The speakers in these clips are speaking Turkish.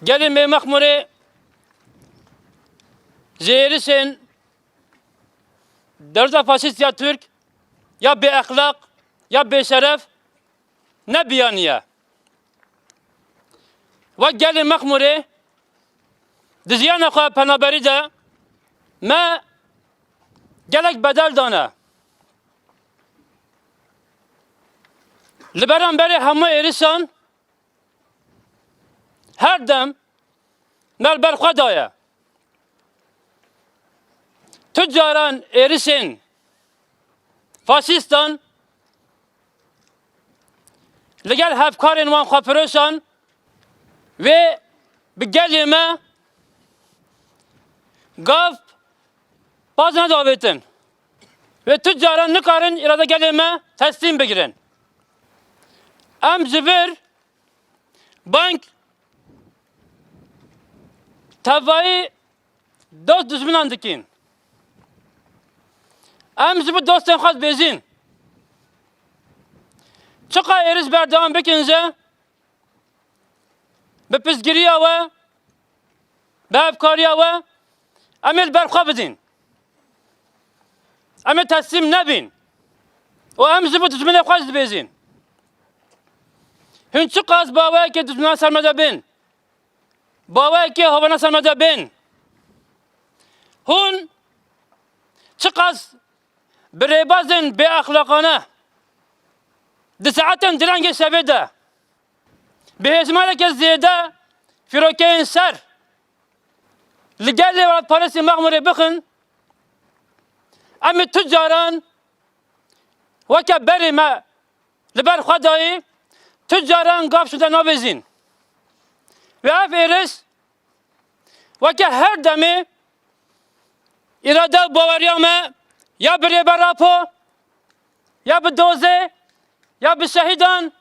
gelin be mahmure zehrisin derza faşist ya Türk ya be ahlak ya be şeref ne biyaniye ve gelin mahmure diziyana kwa penaberi de me gelek bedel dana liberan beri hamu erisan her dem melber kwadaya tüccaran erisin faşistan legal hafkarin wan xafirosan ve bir gelime gav bazına davetin ve tüccaran nikarin irade gelime teslim begirin. Em zibir bank tevayı dost düşman dikin. Em zibir dostun xaz bezin. Çıka eriz berdavan bekinze be pizgiriya ve be efkariya ve emel berkha bidin. Emel teslim nebin. O em zibir düşman xaz bezin. Hün çıkaz bavaya ki düşman sarmada bin. Bavaya ki havana sarmada bin. Hun çıkaz birebazın be ahlakana. Disaaten direngi sevede. Behezmane ke ziyade firokeyin ser. Ligelli ve parası mağmure bakın. Ama tüccaran ve ke berime liber khadayı tüccaran gafşuda nabezin. Ve aferiz ve ke her demi irade bavariyame ya bir berapo ya bir doze ya bir şehidan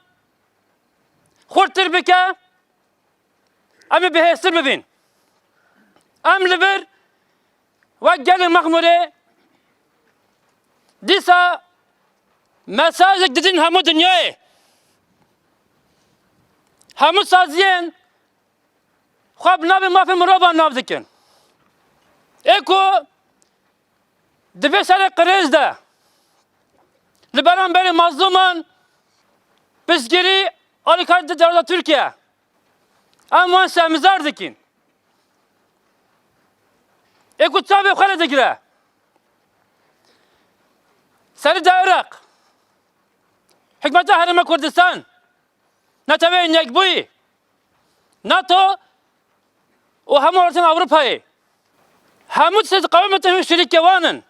kurtur bike ama bir hesir bibin. Emli bir ve gelin mahmure disa mesajek dedin hamu dünyayı hamu saziyen khab nabi mafi muraba nav dikin. Eko dibe sere kriz de liberan beri mazluman pizgiri alikaydı derda Türkiye ama semizar dikin. Eko tabi khale dikire seri de Irak hikmete harime Kurdistan natabeyin yekbuyi NATO o hamu ortan Avrupa'yı hamut siz kavmetin şirik yavanın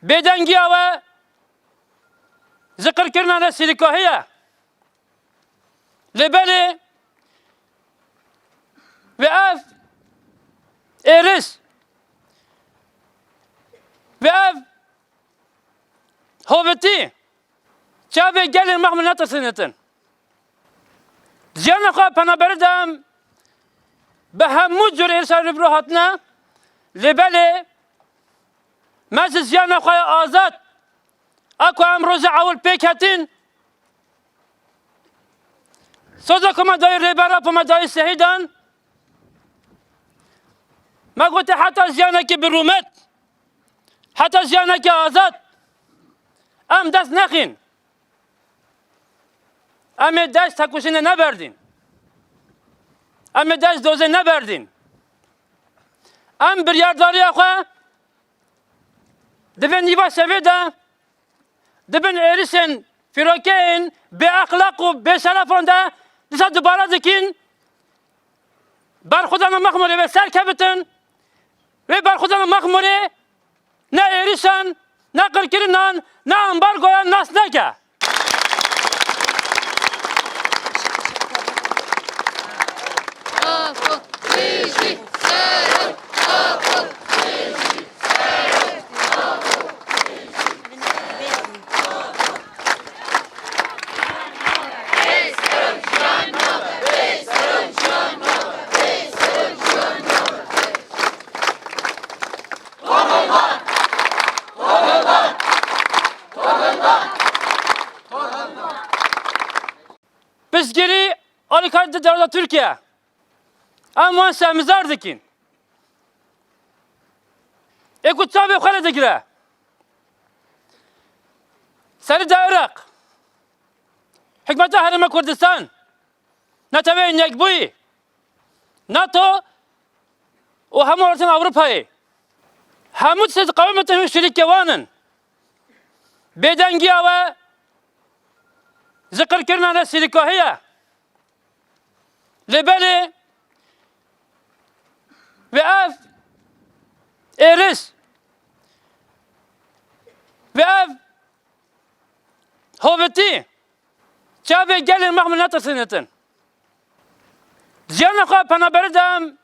bedengiya ve zikr kirnane silikahiye lebeli ve ev eris ve ev hoveti çabe gelin mahmul natasınetin ziyana kwa panaberi dem به همو جور ارسال روحاتنا لبله مجلس زیان خواه آزاد اکو امروز اول پیکتین سوزا کما دای ریبرا پما دای سهیدان ما قلت حتی زیانه که برومت حتی زیانه که آزاد ام دست نخین ام دست تکوشینه نبردین Ama dest doze ne verdin? Am bir yardari akwa dibin niva seveda dibin erisen firokein be ahlaku be şerefonda disa dubara dikin bar khudana mahmure ve serkebitin ve bar khudana mahmure ne erisen ne kırkirinan ne ambargoya nasneke. Pizgiri alikaydı derda Türkiye. Ama semizar dikin. Ekut tabi khale dikre. Seri de Irak. Hikmeti Harime Kurdistan. Netabeyin yekbuyi. NATO و همه ورتن Avrupa'yı. همه siz kavmetin şirik kevanın. Bedengiye ve zikr kirnane sirikahiye. Lebeli ve ev eris ve ev hoveti. Çabe gelin mahmul natasınetin. Ziyana kwa panaberdem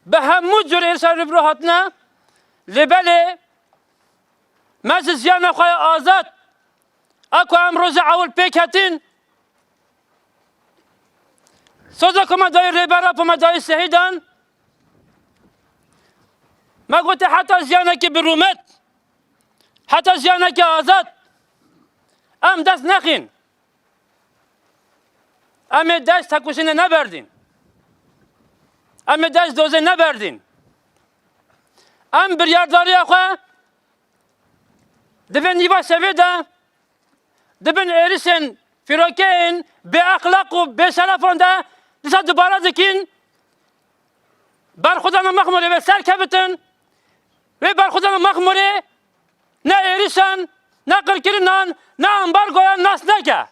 به همو جور ارسال رو هاتنا لبله مززیان خواه آزاد اکو امروز اول پیکتین سوزا کما دای ریبرا پما دای سهیدان ما گوته حتی زیانه که برومت حتی زیانه که آزاد ام دست نخین ام دست تکوشینه نبردین ام دست دوزه نبردین ام بریارداری خواه دبن نیوا سویده دبن ایریسن فیروکین به اخلاق و به شرفان ده دیسا دوباره دکین بر خودان مخموری و سر کبتن و بر خودان مخموری نه ایریسن نه قرکرینان نه امبارگویان ناس نکه